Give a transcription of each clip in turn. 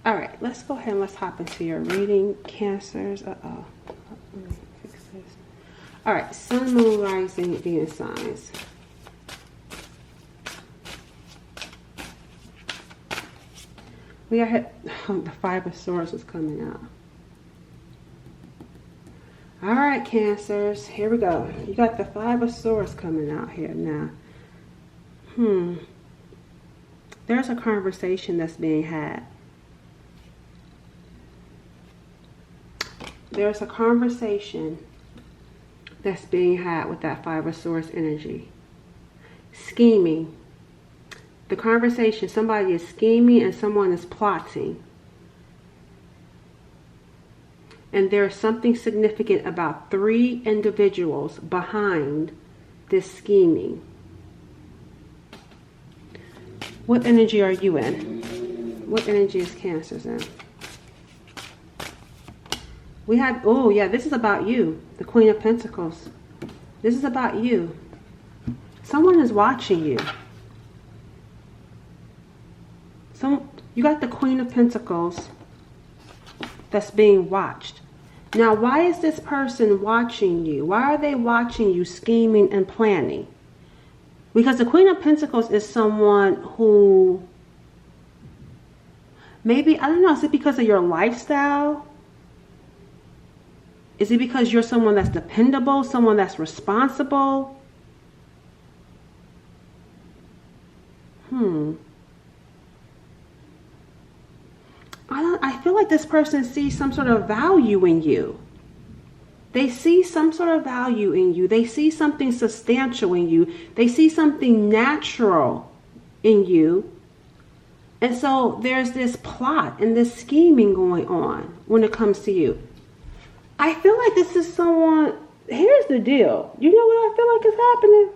All right, let's go ahead and let's hop into your reading, Cancers. Let me fix this. All right, Sun, Moon, Rising, Venus signs. We got the Five of Swords is coming out. All right, Cancers, here we go. You got the Five of Swords coming out here now. There's a conversation that's being had. There's a conversation that's being had with that Five of Swords energy. Scheming. The conversation, somebody is scheming and someone is plotting. And there's something significant about 3 individuals behind this scheming. What energy are you in? What energy is Cancer's in? We have, oh yeah, this is about you. The Queen of Pentacles. This is about you. Someone is watching you. You got the Queen of Pentacles that's being watched. Now, why is this person watching you? Why are they watching you scheming and planning? Because the Queen of Pentacles is someone who, maybe, I don't know, is it because of your lifestyle? Is it because you're someone that's dependable, someone that's responsible? I feel like this person sees some sort of value in you. They see some sort of value in you. They see something substantial in you. They see something natural in you. And so there's this plot and this scheming going on when it comes to you. I feel like this is someone, here's the deal. You know what I feel like is happening?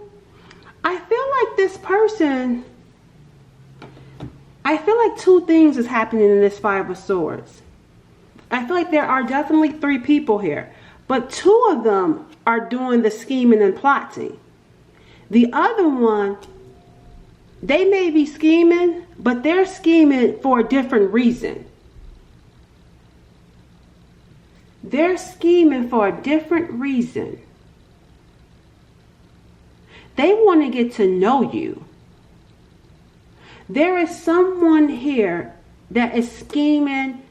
I feel like this person, I feel like 2 things is happening in this Five of Swords. I feel like there are definitely 3 people here, but 2 of them are doing the scheming and plotting. The other one, they may be scheming, but they're scheming for a different reason. They're scheming for a different reason. They want to get to know you. There is someone here that is scheming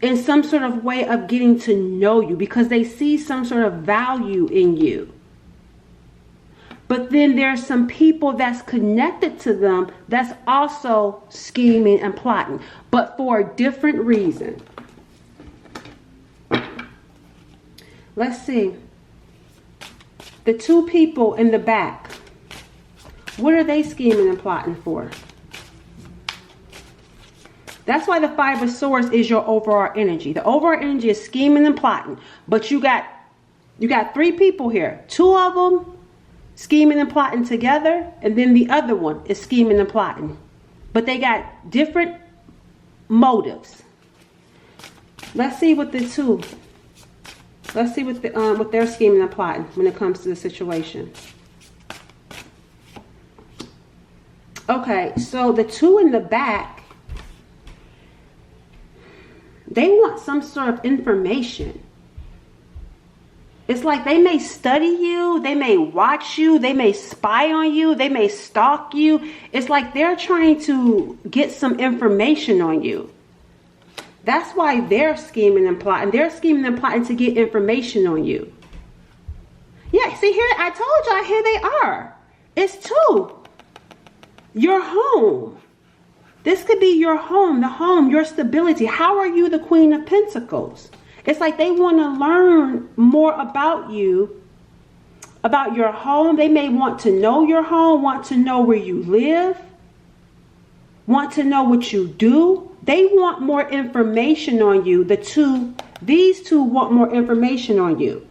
in some sort of way of getting to know you because they see some sort of value in you. But then there's some people that's connected to them that's also scheming and plotting, but for a different reason. Let's see. The 2 people in the back, what are they scheming and plotting for? That's why the Five of Swords is your overall energy. The overall energy is scheming and plotting. But you got 3 people here. 2 of them scheming and plotting together, and then the other one is scheming and plotting. But they got different motives. Let's see what the 2. Let's see what they're scheming and plotting when it comes to the situation. Okay, so the 2 in the back, they want some sort of information. It's like they may study you, they may watch you, they may spy on you, they may stalk you. It's like they're trying to get some information on you. That's why they're scheming and plotting. They're scheming and plotting to get information on you. Yeah, see here, I told y'all, here they are. It's 2. Your home. This could be your home, the home, your stability. How are you the Queen of Pentacles? It's like they want to learn more about you, about your home. They may want to know your home, want to know where you live, want to know what you do. They want more information on you. These two want more information on you.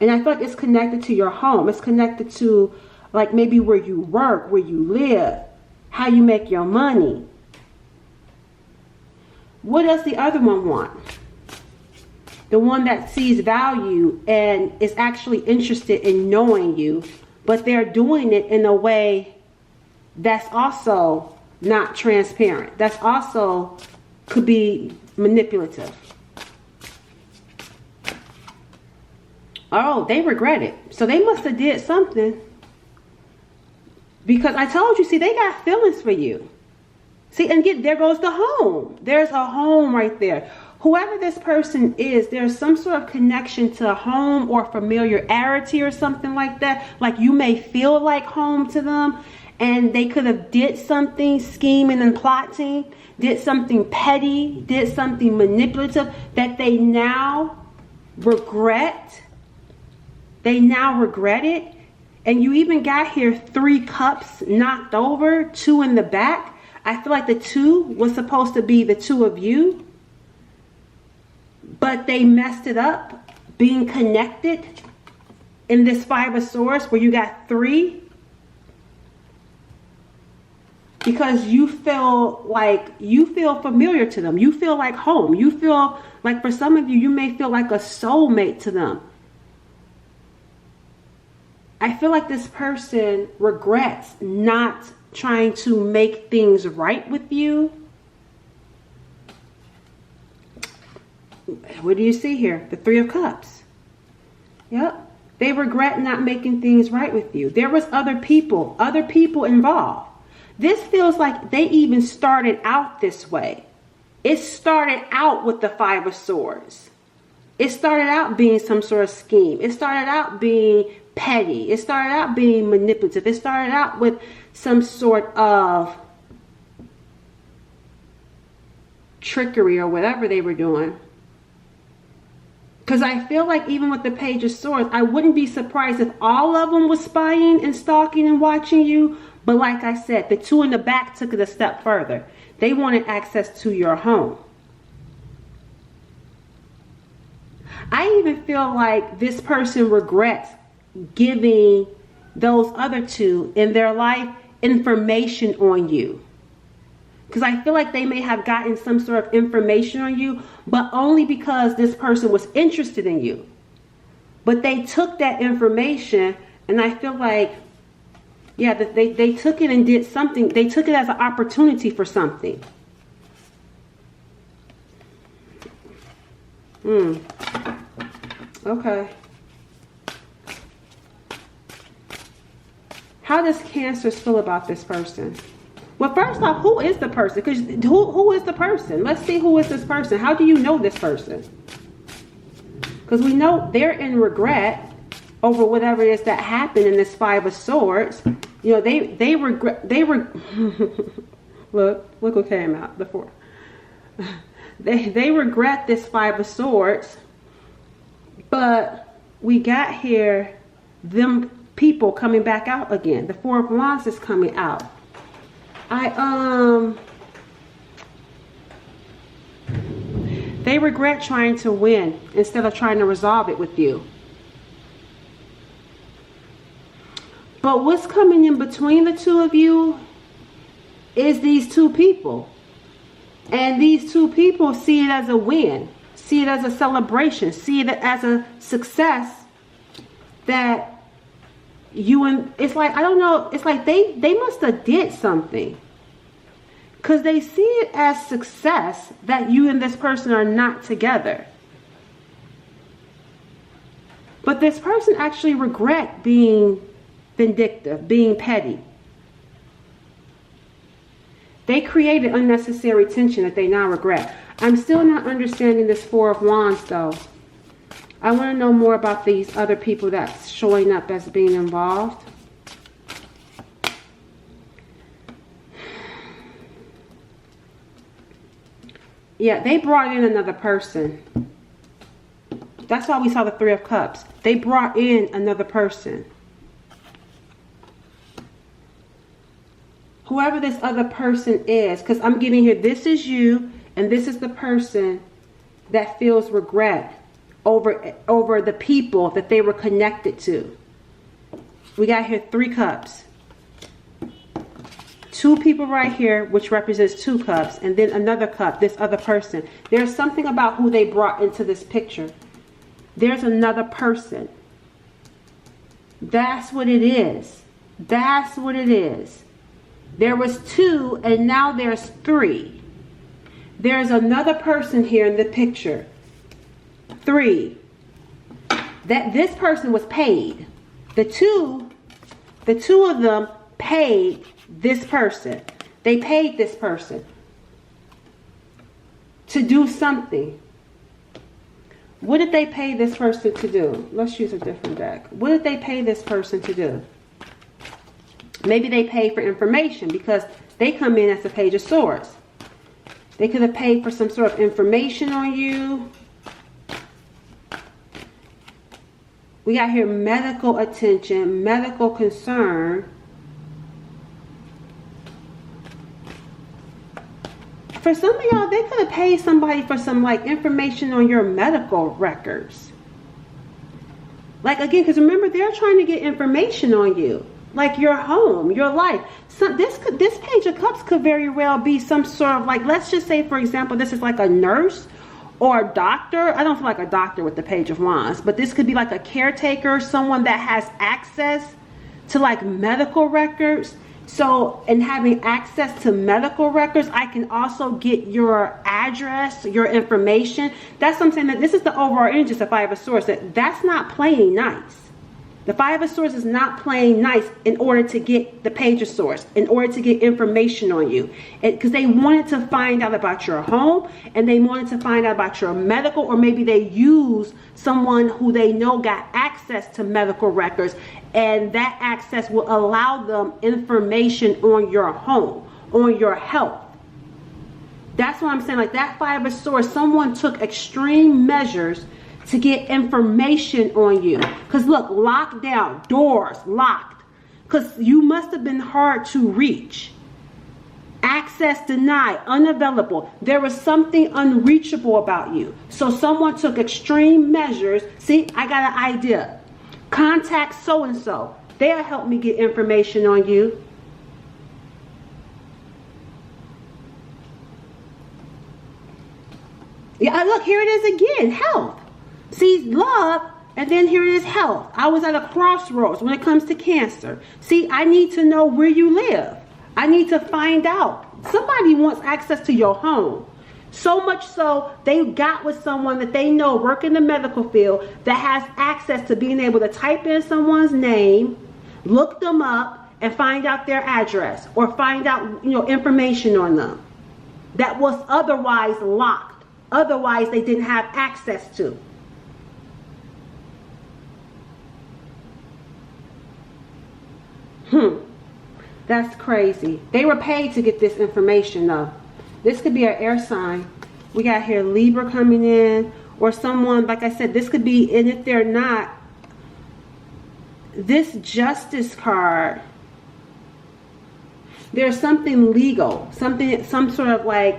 And I feel like it's connected to your home. It's connected to like maybe where you work, where you live, how you make your money. What does the other one want? The one that sees value and is actually interested in knowing you, but they're doing it in a way that's also not transparent. That's also could be manipulative. Oh, they regret it. So they must have did something. Because I told you, see, they got feelings for you. See, and there goes the home. There's a home right there. Whoever this person is, there's some sort of connection to a home or familiarity or something like that. Like you may feel like home to them, and they could have did something scheming and plotting, did something petty, did something manipulative that they now regret. They now regret it. And you even got here 3 cups knocked over, 2 in the back. I feel like the 2 was supposed to be the 2 of you. But they messed it up being connected in this 5 of Swords where you got 3. Because you feel familiar to them. You feel like home. You feel like, for some of you, you may feel like a soulmate to them. I feel like this person regrets not trying to make things right with you. What do you see here? The 3 of Cups. Yep. They regret not making things right with you. There was other people involved. This feels like they even started out this way. It started out with the 5 of Swords. It started out being some sort of scheme. It started out being petty. It started out being manipulative. It started out with some sort of trickery or whatever they were doing. Because I feel like even with the Page of Swords, I wouldn't be surprised if all of them was spying and stalking and watching you. But like I said, the 2 in the back took it a step further. They wanted access to your home. I even feel like this person regrets giving those other 2 in their life information on you. Because I feel like they may have gotten some sort of information on you, but only because this person was interested in you. But they took that information, and I feel like, yeah, that they took it and did something. They took it as an opportunity for something. Okay. How does Cancer feel about this person? Well, first off, who is the person? Because who is the person? Let's see, who is this person? How do you know this person? Because we know they're in regret over whatever it is that happened in this 5 of Swords. You know, they regret. look what came out. The 4. They regret this 5 of Swords. But we got here them people coming back out again. The 4 of Wands is coming out. They regret trying to win instead of trying to resolve it with you. But what's coming in between the 2 of you is these 2 people. And these 2 people see it as a win. See it as a celebration. See it as a success that you and it's like, I don't know, it's like they must have did something. Because they see it as success that you and this person are not together. But this person actually regret being vindictive, being petty. They created unnecessary tension that they now regret. I'm still not understanding this 4 of Wands though. I want to know more about these other people that's showing up as being involved. Yeah, they brought in another person. That's why we saw the 3 of Cups. They brought in another person. Whoever this other person is, because I'm getting here, this is you, and this is the person that feels regret over the people that they were connected to. We got here 3 cups. 2 people right here, which represents 2 cups, and then another cup, this other person. There's something about who they brought into this picture. There's another person. That's what it is. That's what it is. There was 2, and now there's 3. There's another person here in the picture. 3. That this person was paid. The two of them paid this person. They paid this person to do something. What did they pay this person to do? Let's use a different deck. What did they pay this person to do? Maybe they paid for information because they come in as a Page of Swords. They could have paid for some sort of information on you. We got here medical attention, medical concern. For some of y'all, they could have paid somebody for some like information on your medical records. Like again, because remember, they're trying to get information on you. Like your home, your life. So this Page of Cups could very well be some sort of like, let's just say for example, this is like a nurse or a doctor. I don't feel like a doctor with the Page of Wands, but this could be like a caretaker, someone that has access to like medical records. So in having access to medical records, I can also get your address, your information. That's what I'm saying, that this is the overall energy of the Five of Swords. That's not playing nice. The Five of Swords is not playing nice in order to get the Page of Swords, in order to get information on you. Because they wanted to find out about your home, and they wanted to find out about your medical, or maybe they use someone who they know got access to medical records, and that access will allow them information on your home, on your health. That's what I'm saying. Like that Five of Swords, someone took extreme measures to get information on you. Because look, locked down, doors locked. Because you must have been hard to reach. Access denied, unavailable. There was something unreachable about you. So someone took extreme measures. See, I got an idea. Contact so-and-so. They'll help me get information on you. Yeah, look, here it is again, health. See, love, and then here it is, health. I was at a crossroads when it comes to Cancer. See, I need to know where you live. I need to find out. Somebody wants access to your home. So much so, they got with someone that they know work in the medical field that has access to being able to type in someone's name, look them up, and find out their address, or find out, information on them that was otherwise locked. Otherwise, they didn't have access to. That's crazy. They were paid to get this information though. This could be an air sign. We got here Libra coming in, or someone, like I said, this could be, and if they're not, this Justice card, there's something legal, some sort of like,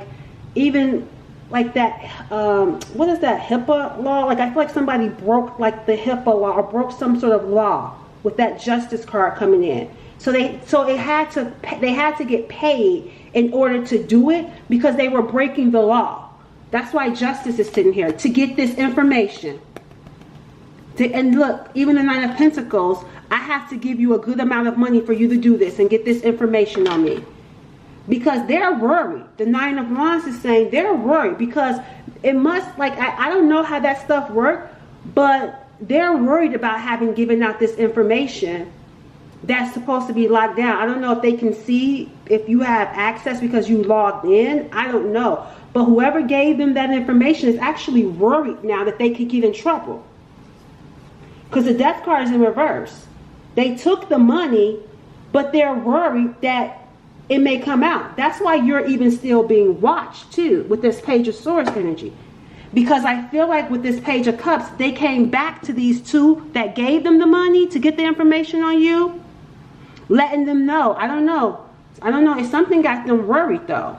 even like that, what is that, HIPAA law? Like I feel like somebody broke like the HIPAA law, or broke some sort of law with that Justice card coming in. So they had to get paid in order to do it, because they were breaking the law. That's why Justice is sitting here, to get this information. And look, even the Nine of Pentacles, I have to give you a good amount of money for you to do this and get this information on me. Because they're worried. The Nine of Wands is saying they're worried, because it must, like, I don't know how that stuff works, but they're worried about having given out this information that's supposed to be locked down. I don't know if they can see if you have access because you logged in. I don't know. But whoever gave them that information is actually worried now that they could get in trouble. Because the Death card is in reverse. They took the money, but they're worried that it may come out. That's why you're even still being watched too with this Page of Swords energy. Because I feel like with this Page of Cups, they came back to these two that gave them the money to get the information on you, letting them know. I don't know if something got them worried though.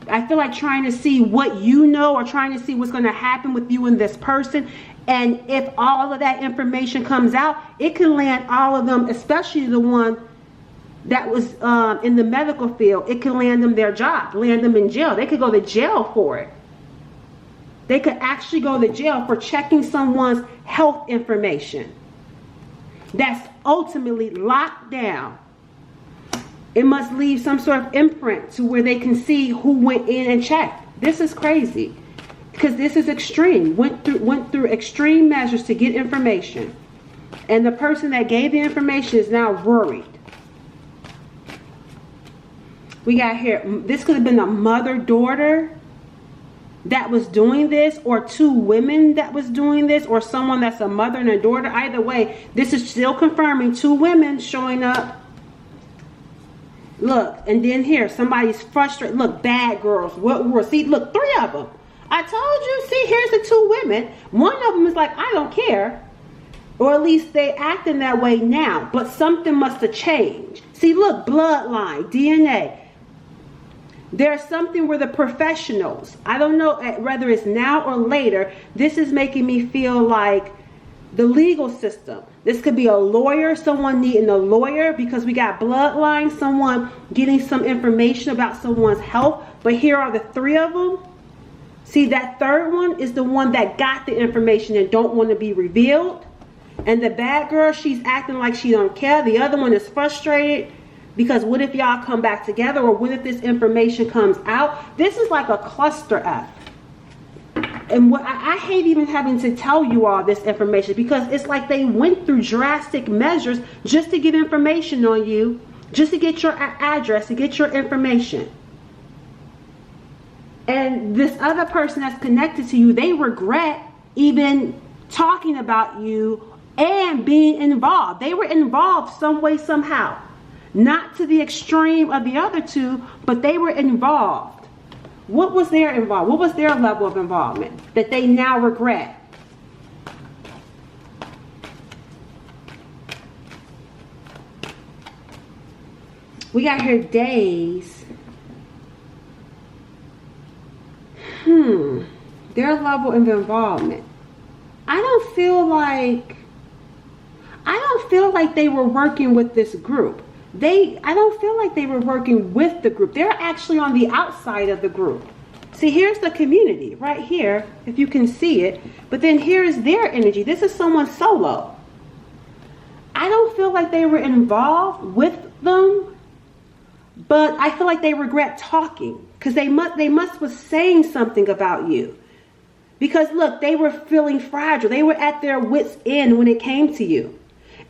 I feel like trying to see what you know, or trying to see what's going to happen with you and this person. And if all of that information comes out, it can land all of them, especially the one that was in the medical field. It can land them their job, land them in jail. They could go to jail for it. They could actually go to jail for checking someone's health information that's ultimately locked down. It must leave some sort of imprint to where they can see who went in and checked. This is crazy. Because this is extreme. Went through extreme measures to get information. And the person that gave the information is now worried. We got here, this could have been a mother-daughter that was doing this, or two women that was doing this, or someone that's a mother and a daughter. Either way, this is still confirming two women showing up. Look, and then here, somebody's frustrated. Look, bad girls. What were? See, look, 3 of them. I told you, see, here's the 2 women. One of them is like, I don't care. Or at least they acting that way now. But something must have changed. See, look, bloodline, DNA. There's something where the professionals, I don't know whether it's now or later, this is making me feel like the legal system. This could be a lawyer, someone needing a lawyer, because we got bloodline, someone getting some information about someone's health. But here are the 3 of them. See, that 3rd one is the one that got the information and don't want to be revealed. And the bad girl, she's acting like she don't care. The other one is frustrated because what if y'all come back together, or what if this information comes out? This is like a cluster F. And what I hate even having to tell you all this information, because it's like they went through drastic measures just to get information on you, just to get your address, to get your information. And this other person that's connected to you, they regret even talking about you and being involved. They were involved some way, somehow. Not to the extreme of the other 2, but they were involved. What was their involvement? What was their level of involvement that they now regret? We got here days. Their level of involvement. I don't feel like they were working with this group. I don't feel like they were working with the group. They're actually on the outside of the group. See, here's the community right here, if you can see it. But then here's their energy. This is someone solo. I don't feel like they were involved with them, but I feel like they regret talking, because they must was saying something about you. Because look, they were feeling fragile. They were at their wits' end when it came to you.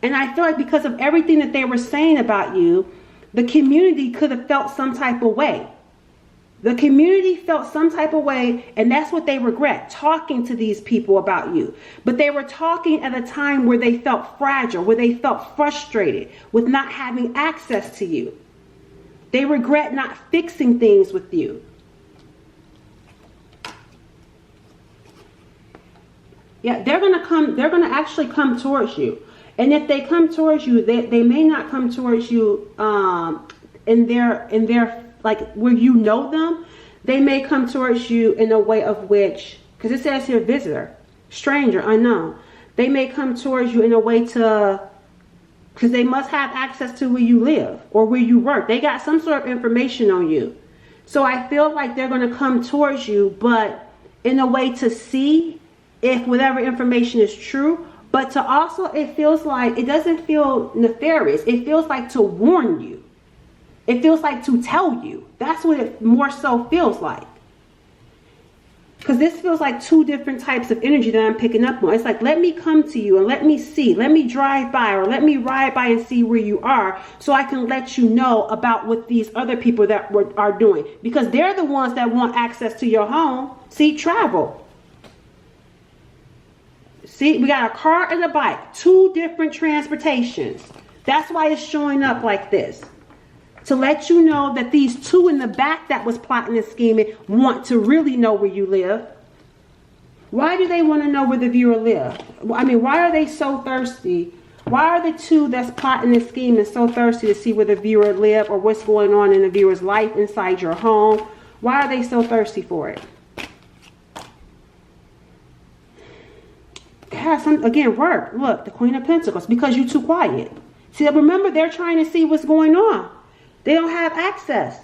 And I feel like because of everything that they were saying about you, the community could have felt some type of way. The community felt some type of way, and that's what they regret, talking to these people about you. But they were talking at a time where they felt fragile, where they felt frustrated with not having access to you. They regret not fixing things with you. Yeah, they're going to actually come towards you. And if they come towards you, they may not come towards you in their like where you know them. They may come towards you in a way of which, because it says here visitor, stranger, unknown. They may come towards you in a way because they must have access to where you live or where you work. They got some sort of information on you. So I feel like they're going to come towards you, but in a way to see if whatever information is true. But to also, it feels like, it doesn't feel nefarious. It feels like to warn you. It feels like to tell you. That's what it more so feels like. Because this feels like 2 different types of energy that I'm picking up on. It's like, let me come to you and let me see. Let me drive by, or let me ride by and see where you are, so I can let you know about what these other people that are doing. Because they're the ones that want access to your home. See, travel. See, we got a car and a bike. 2 different transportations. That's why it's showing up like this. To let you know that these 2 in the back that was plotting and scheming want to really know where you live. Why do they want to know where the viewer lives? I mean, why are they so thirsty? Why are the 2 that's plotting and scheming so thirsty to see where the viewer lives, or what's going on in the viewer's life inside your home? Why are they so thirsty for it? Have some, again, work. Look, the Queen of Pentacles, because you're too quiet. See, remember, they're trying to see what's going on. They don't have access.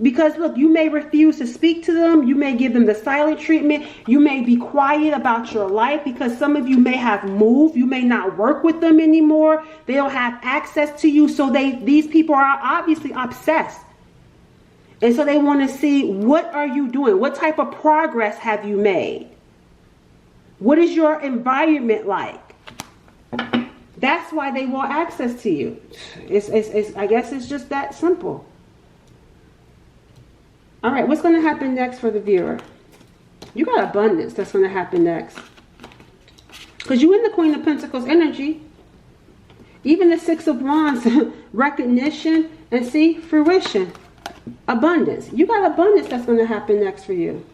Because look, you may refuse to speak to them. You may give them the silent treatment. You may be quiet about your life, because some of you may have moved. You may not work with them anymore. They don't have access to you. So these people are obviously obsessed. And so they want to see, what are you doing? What type of progress have you made? What is your environment like? That's why they want access to you. I guess it's just that simple. All right, what's going to happen next for the viewer? You got abundance that's going to happen next. Because you're in the Queen of Pentacles energy. Even the Six of Wands, recognition, and see, fruition. Abundance. You got abundance that's going to happen next for you.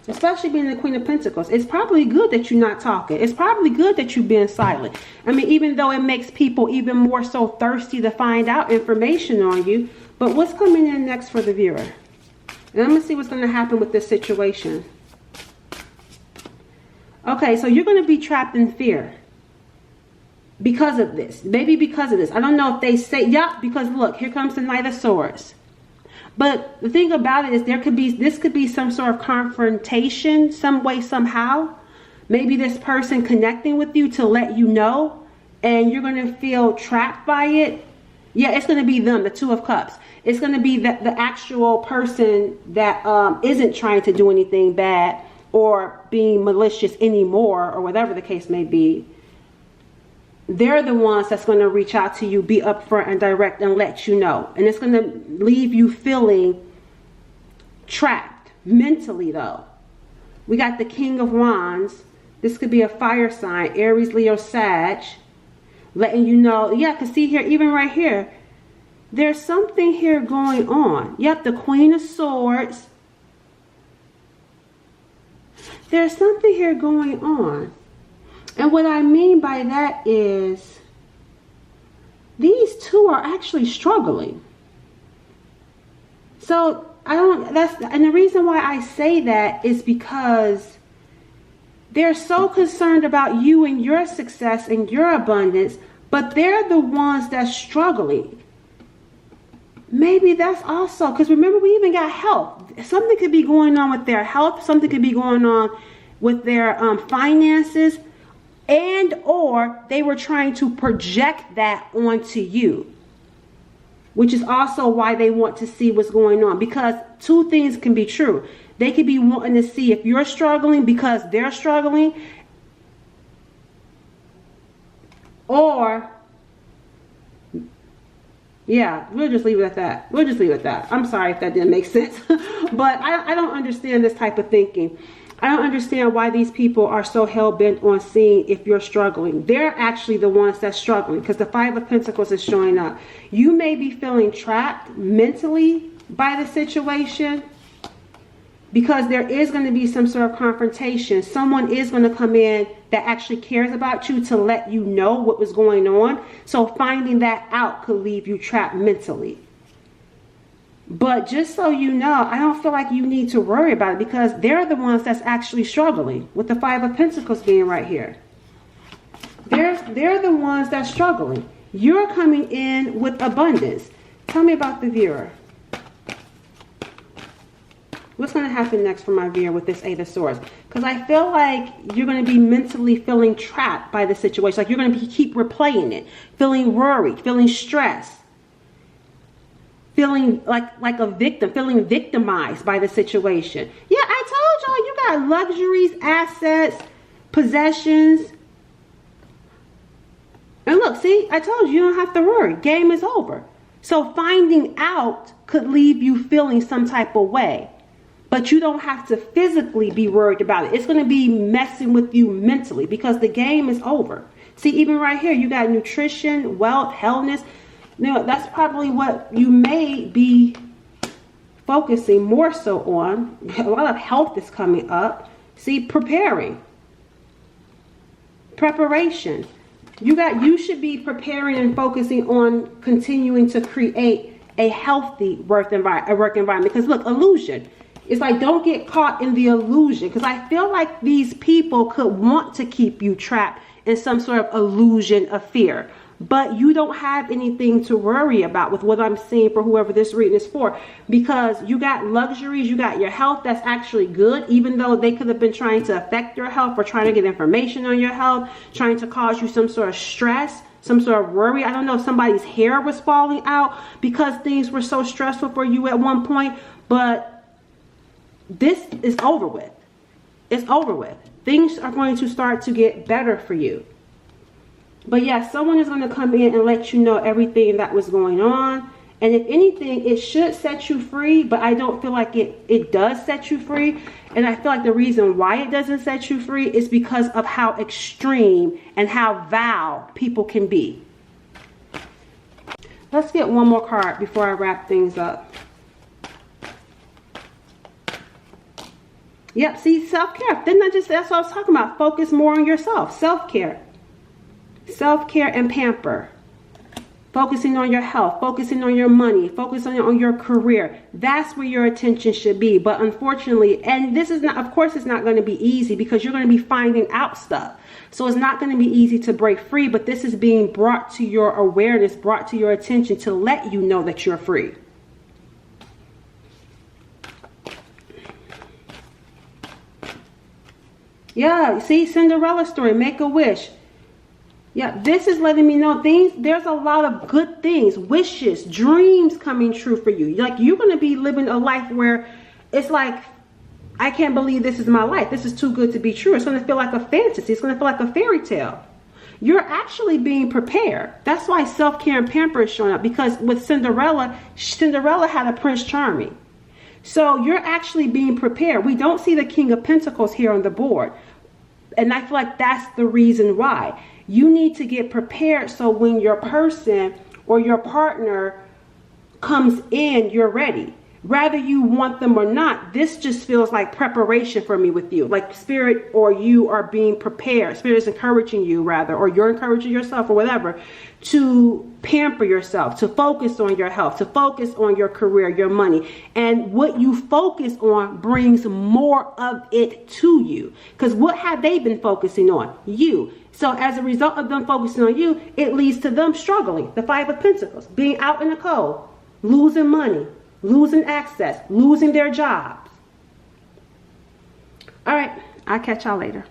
Especially being the Queen of Pentacles. It's probably good that you're not talking. It's probably good that you're being silent. I mean, even though it makes people even more so thirsty to find out information on you. But what's coming in next for the viewer? And I'm going to see what's going to happen with this situation. Okay, so you're going to be trapped in fear. Because of this. Maybe because of this. I don't know if they say, yeah, because look, here comes the Knight of Swords. But the thing about it is this could be some sort of confrontation, some way, somehow. Maybe this person connecting with you to let you know, and you're going to feel trapped by it. Yeah, it's going to be them, the Two of Cups. It's going to be the actual person that isn't trying to do anything bad or being malicious anymore, or whatever the case may be. They're the ones that's going to reach out to you, be upfront and direct, and let you know. And it's going to leave you feeling trapped mentally, though. We got the King of Wands. This could be a fire sign, Aries, Leo, Sag, letting you know. Yeah, because see here, even right here, there's something here going on. Yep, the Queen of Swords. There's something here going on. And what I mean by that is these two are actually struggling. So and the reason why I say that is because they're so concerned about you and your success and your abundance, but they're the ones that's struggling. Maybe that's also, because remember, we even got health. Something could be going on with their health. Something could be going on with their finances. And or they were trying to project that onto you, which is also why they want to see what's going on, because two things can be true. They could be wanting to see if you're struggling because they're struggling, or yeah, we'll just leave it at that. We'll just leave it at that. I'm sorry if that didn't make sense, but I don't understand this type of thinking. I don't understand why these people are so hell-bent on seeing if you're struggling. They're actually the ones that's struggling, because the Five of Pentacles is showing up. You may be feeling trapped mentally by the situation, because there is going to be some sort of confrontation. Someone is going to come in that actually cares about you to let you know what was going on. So finding that out could leave you trapped mentally. But just so you know, I don't feel like you need to worry about it, because they're the ones that's actually struggling, with the Five of Pentacles being right here. They're the ones that's struggling. You're coming in with abundance. Tell me about the viewer. What's going to happen next for my viewer with this Eight of Swords? Because I feel like you're going to be mentally feeling trapped by the situation. Like you're going to keep replaying it, feeling worried, feeling stressed. Feeling like a victim, feeling victimized by the situation. Yeah, I told y'all, you got luxuries, assets, possessions. And look, see, I told you don't have to worry. Game is over. So finding out could leave you feeling some type of way. But you don't have to physically be worried about it. It's going to be messing with you mentally, because the game is over. See, even right here, you got nutrition, wealth, wellness. Now, that's probably what you may be focusing more so on. A lot of health is coming up. See, preparing. Preparation. You should be preparing and focusing on continuing to create a healthy work environment. Because look, illusion. It's like, don't get caught in the illusion. Because I feel like these people could want to keep you trapped in some sort of illusion of fear. But you don't have anything to worry about with what I'm seeing for whoever this reading is for, because you got luxuries, you got your health that's actually good, even though they could have been trying to affect your health or trying to get information on your health, trying to cause you some sort of stress, some sort of worry. I don't know if somebody's hair was falling out because things were so stressful for you at one point, But this is over with. It's over with. Things are going to start to get better for you. But yeah, someone is going to come in and let you know everything that was going on. And if anything, it should set you free, but I don't feel like it does set you free. And I feel like the reason why it doesn't set you free is because of how extreme and how vile people can be. Let's get one more card before I wrap things up. Yep, see, self-care. That's what I was talking about. Focus more on yourself. Self-care. Self-care and pamper. Focusing on your health, focusing on your money, focusing on your career. That's where your attention should be. But unfortunately, and this is not, of course, it's not going to be easy because you're going to be finding out stuff. So it's not going to be easy to break free, but this is being brought to your awareness, brought to your attention to let you know that you're free. Yeah, see, Cinderella story, make a wish. Yeah, this is letting me know there's a lot of good things, wishes, dreams coming true for you. Like, you're going to be living a life where it's like, I can't believe this is my life. This is too good to be true. It's going to feel like a fantasy. It's going to feel like a fairy tale. You're actually being prepared. That's why self-care and pamper is showing up. Because with Cinderella had a Prince Charming. So you're actually being prepared. We don't see the King of Pentacles here on the board. And I feel like that's the reason why. You need to get prepared so when your person or your partner comes in, you're ready. Whether you want them or not, this just feels like preparation for me with you. Like Spirit or you are being prepared. Spirit is encouraging you, rather, or you're encouraging yourself or whatever, to pamper yourself, to focus on your health, to focus on your career, your money. And what you focus on brings more of it to you. Because what have they been focusing on? You. So as a result of them focusing on you, it leads to them struggling. The Five of Pentacles, being out in the cold, losing money, losing access, losing their jobs. All right, I'll catch y'all later.